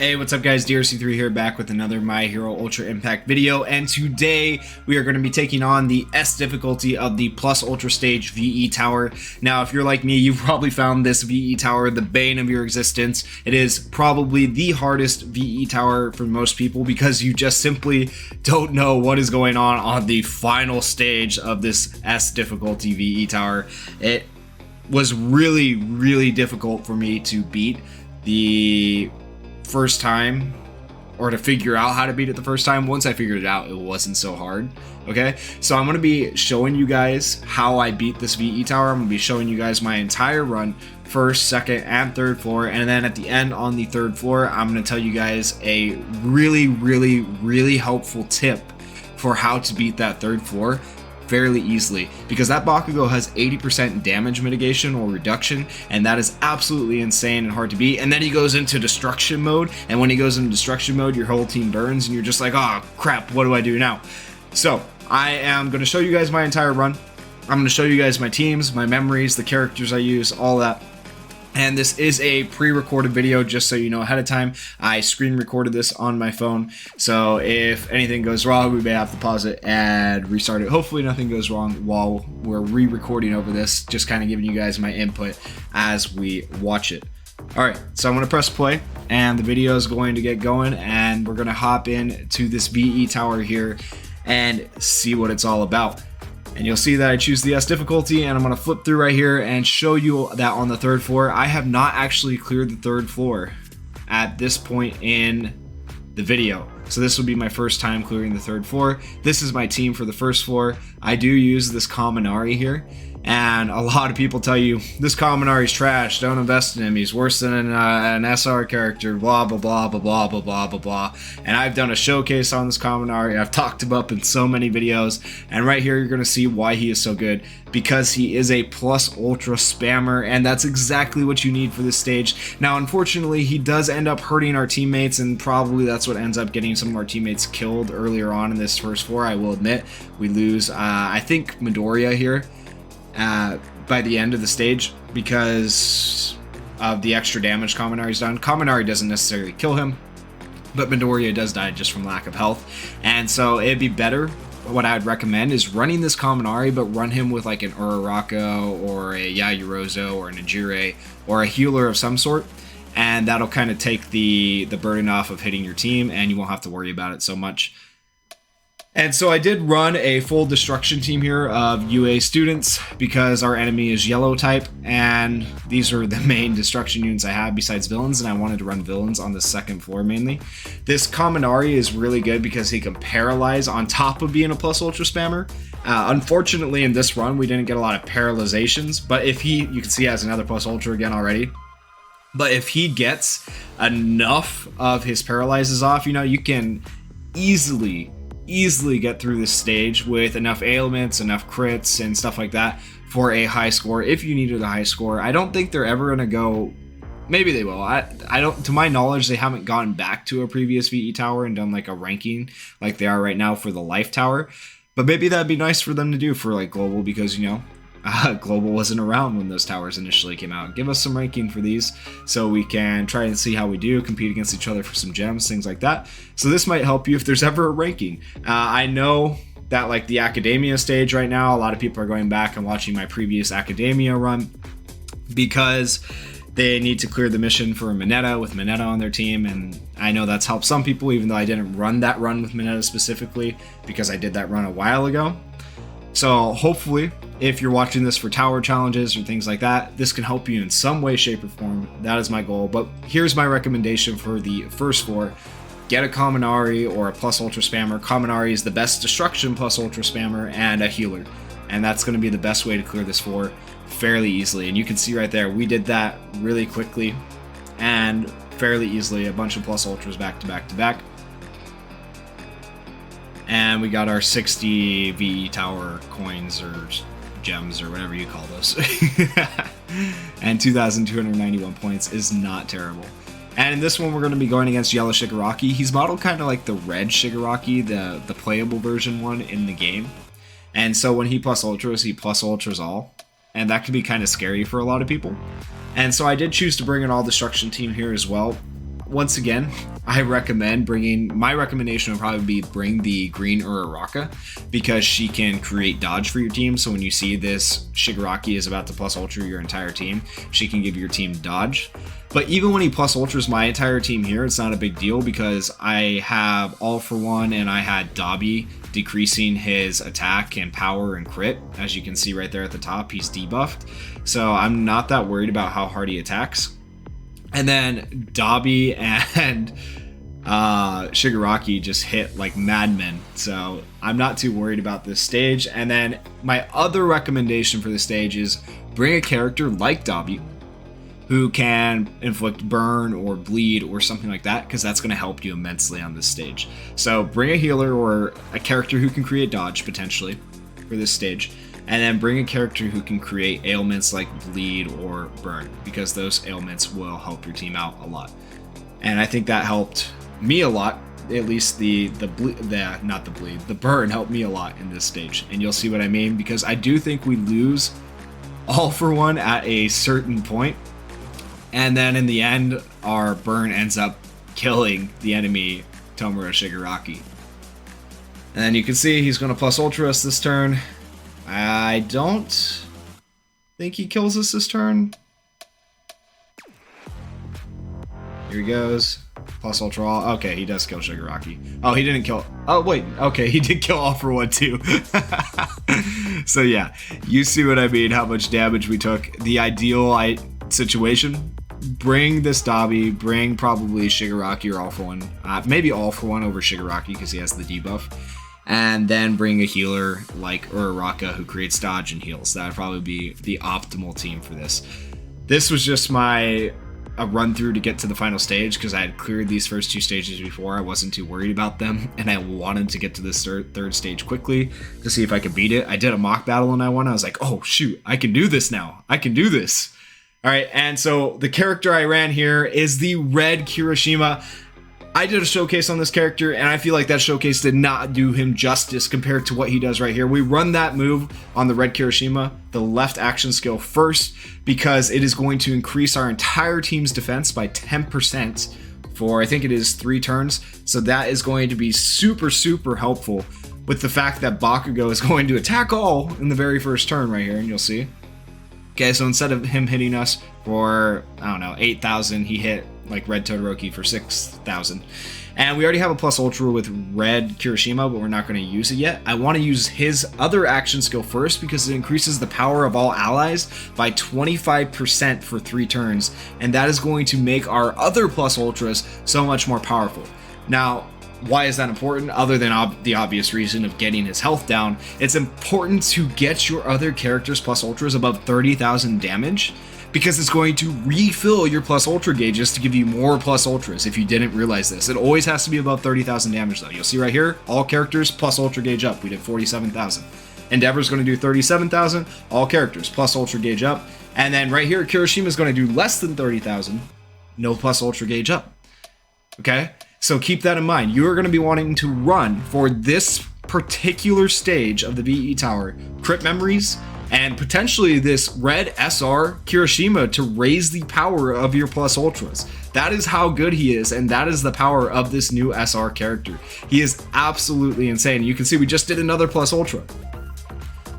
Hey, what's up guys, DRC3 here, back with another My Hero Ultra Impact video, and today we are going to be taking on the S difficulty of the Plus Ultra Stage VE Tower. Now, if you're like me, you've probably found this VE Tower the bane of your existence. It is probably the hardest VE Tower for most people because you just simply don't know what is going on the final stage of this S difficulty VE Tower. It was really difficult for me to beat the first time, or to figure out how to beat it the first time. Once I figured it out, it wasn't so hard. Okay, so I'm going to be showing you guys how I beat this VE Tower. I'm going to be showing you guys my entire run, first, second, and third floor, and then at the end on the third floor, I'm going to tell you guys a really helpful tip for how to beat that third floor fairly easily, because that Bakugo has 80% damage mitigation or reduction, and that is absolutely insane and hard to beat. And then he goes into destruction mode, and when he goes into destruction mode, your whole team burns, and you're just like, oh crap, what do I do now? So I am going to show you guys my entire run. I'm going to show you guys my teams, my memories, the characters I use, all that. And this is a pre-recorded video, just so you know ahead of time. I screen recorded this on my phone, so if anything goes wrong, we may have to pause it and restart it. Hopefully nothing goes wrong while we're re-recording over this, just kind of giving you guys my input as we watch it. Alright, so I'm going to press play, and the video is going to get going, and we're going to hop in to this VE Tower here and see what it's all about. And you'll see that I choose the S difficulty, and I'm going to flip through right here and show you that on the third floor, I have not actually cleared the third floor at this point in the video. So this will be my first time clearing the third floor. This is my team for the first floor. I do use this Kaminari here, and a lot of people tell you this Kaminari's trash, don't invest in him, he's worse than an SR character, blah blah blah blah blah blah blah blah blah. And I've done a showcase on this Kaminari, I've talked him up in so many videos, and right here you're going to see why he is so good, because he is a plus ultra spammer, and that's exactly what you need for this stage. Now unfortunately he does end up hurting our teammates, and probably that's what ends up getting some of our teammates killed earlier on in this first floor. I will admit we lose I think Midoriya here by the end of the stage because of the extra damage Kaminari's done. Kaminari doesn't necessarily kill him, but Midoriya does die just from lack of health, and so it'd be better. What I'd recommend is running this Kaminari, but run him with like an Uraraka or a Yayurozo or an Ajire or a healer of some sort, and that'll kind of take the burden off of hitting your team, and you won't have to worry about it so much. And so I did run a full destruction team here of UA students because our enemy is yellow type, and these are the main destruction units I have besides villains, and I wanted to run villains on the second floor mainly. This Kaminari is really good because he can paralyze on top of being a plus ultra spammer. Unfortunately in this run we didn't get a lot of paralyzations, but if you can see he has another plus ultra again already. But if he gets enough of his paralyzes off, you know, you can easily get through this stage with enough ailments, enough crits and stuff like that for a high score if you needed a high score. I don't think they're ever gonna go, maybe they will, I don't, to my knowledge they haven't gone back to a previous VE Tower and done like a ranking like they are right now for the Life Tower, but maybe that'd be nice for them to do for like global, because you know global wasn't around when those towers initially came out. Give us some ranking for these so we can try and see how we do, compete against each other for some gems, things like that. So this might help you if there's ever a ranking. I know that like the Academia stage right now, a lot of people are going back and watching my previous Academia run because they need to clear the mission for Mineta with Mineta on their team, and I know that's helped some people, even though I didn't run that run with Mineta specifically because I did that run a while ago. So hopefully, if you're watching this for tower challenges or things like that, this can help you in some way, shape, or form. That is my goal. But here's my recommendation for the first floor. Get a Kaminari or a plus ultra spammer. Kaminari is the best destruction plus ultra spammer, and a healer. And that's going to be the best way to clear this floor fairly easily. And you can see right there, we did that really quickly and fairly easily. A bunch of plus ultras back to back to back. And we got our 60 VE Tower coins or gems or whatever you call those. And 2,291 points is not terrible. And in this one we're going to be going against Yellow Shigaraki. He's modeled kind of like the red Shigaraki, the playable version one in the game. And so when he plus ultras, he plus ultras all. And that can be kind of scary for a lot of people. And so I did choose to bring an all destruction team here as well. once again, I recommend my recommendation would probably be bring the green Uraraka, because she can create dodge for your team. So when you see this Shigaraki is about to plus ultra your entire team, she can give your team dodge. But even when he plus ultras my entire team here, it's not a big deal, because I have All For One and I had Dabi decreasing his attack and power and crit. As you can see right there at the top, he's debuffed. So I'm not that worried about how hard he attacks. And then Dabi and Shigaraki just hit like madmen. So I'm not too worried about this stage. And then my other recommendation for this stage is bring a character like Dabi, who can inflict burn or bleed or something like that, because that's going to help you immensely on this stage. So bring a healer or a character who can create dodge potentially for this stage, and then bring a character who can create ailments like bleed or burn, because those ailments will help your team out a lot. And I think that helped me a lot. At least the burn helped me a lot in this stage, and you'll see what I mean, because I do think we lose All For One at a certain point. And then in the end, our burn ends up killing the enemy Tomura Shigaraki. And then you can see he's going to plus ultra us this turn. I don't think he kills us this turn. Here he goes. Plus ultra all. Okay, he does kill Shigaraki. Oh, he didn't kill. Oh, wait. Okay, he did kill All For One too. So yeah, you see what I mean, how much damage we took. The ideal situation: bring this Dabi, bring probably Shigaraki or All For One, maybe All For One over Shigaraki because he has the debuff, and then bring a healer like Uraraka who creates dodge and heals. That would probably be the optimal team for this. This was just a run through to get to the final stage, because I had cleared these first two stages before. I wasn't too worried about them, and I wanted to get to this third stage quickly to see if I could beat it. I did a mock battle and I won. I was like, oh shoot, I can do this now. I can do this. All right, and so the character I ran here is the red Kirishima. I did a showcase on this character, and I feel like that showcase did not do him justice compared to what he does right here. We run that move on the red Kirishima, the left action skill first, because it is going to increase our entire team's defense by 10% for, I think it is 3 turns. So that is going to be super, super helpful, with the fact that Bakugo is going to attack all in the very first turn right here, and you'll see. Okay, so instead of him hitting us for, I don't know, 8,000, he hit like red Todoroki for 6,000. And we already have a plus ultra with red Kirishima, but we're not going to use it yet. I want to use his other action skill first, because it increases the power of all allies by 25% for 3 turns, and that is going to make our other plus ultras so much more powerful. Now, why is that important? Other than the obvious reason of getting his health down, it's important to get your other characters plus ultras above 30,000 damage, because it's going to refill your plus ultra gauges to give you more plus ultras. If you didn't realize this, it always has to be above 30,000 damage though. You'll see right here, all characters plus ultra gauge up. We did 47,000. Endeavor's going to do 37,000. All characters plus ultra gauge up. And then right here, Kirishima is going to do less than 30,000. No plus ultra gauge up. Okay, so keep that in mind. You are going to be wanting to run for this particular stage of the VE Tower crit memories, and potentially this red SR Kirishima to raise the power of your plus ultras. That is how good he is, and that is the power of this new SR character. He is absolutely insane. You can see we just did another plus ultra.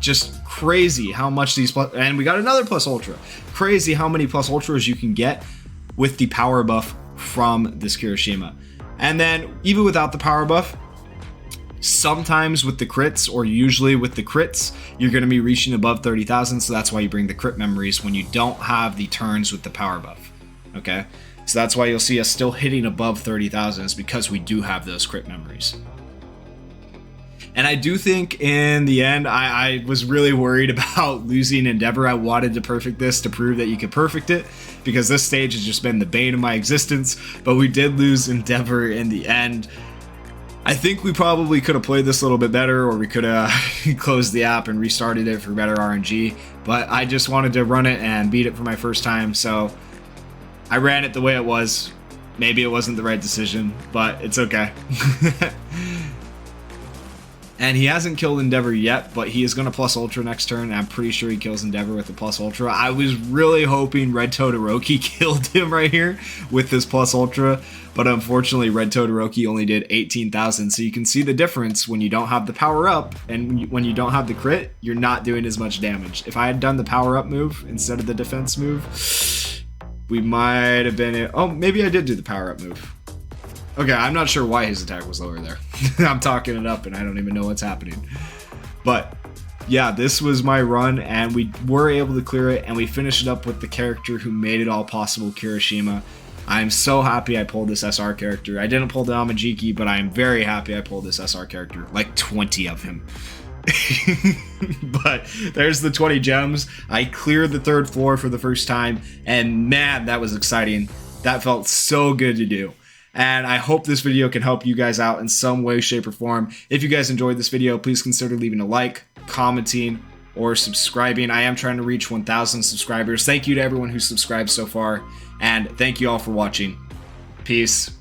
Just crazy how much these and we got another plus ultra. Crazy how many plus ultras you can get with the power buff from this Kirishima. And then even without the power buff, sometimes with the crits, or usually with the crits, you're going to be reaching above 30,000, so that's why you bring the crit memories when you don't have the turns with the power buff. Okay, so that's why you'll see us still hitting above 30,000, is because we do have those crit memories. And I do think in the end, I was really worried about losing Endeavor. I wanted to perfect this to prove that you could perfect it, because this stage has just been the bane of my existence, but we did lose Endeavor in the end. I think we probably could have played this a little bit better, or we could have closed the app and restarted it for better RNG, but I just wanted to run it and beat it for my first time, so I ran it the way it was. Maybe it wasn't the right decision, but it's okay. And he hasn't killed Endeavor yet, but he is going to plus Ultra next turn, and I'm pretty sure he kills Endeavor with the plus Ultra. I was really hoping Red Todoroki killed him right here with this plus Ultra, but unfortunately Red Todoroki only did 18,000, so you can see the difference when you don't have the power up, and when you don't have the crit, you're not doing as much damage. If I had done the power up move instead of the defense move, we might have been... Oh, maybe I did do the power up move. Okay, I'm not sure why his attack was lower there. I'm talking it up and I don't even know what's happening. But yeah, this was my run and we were able to clear it, and we finished it up with the character who made it all possible, Kirishima. I'm so happy I pulled this SR character. I didn't pull the Amajiki, but I am very happy I pulled this SR character. Like 20 of him. But there's the 20 gems. I cleared the 3rd floor for the first time, and man, that was exciting. That felt so good to do. And I hope this video can help you guys out in some way, shape, or form. If you guys enjoyed this video, please consider leaving a like, commenting, or subscribing. I am trying to reach 1,000 subscribers. Thank you to everyone who's subscribed so far, and thank you all for watching. Peace.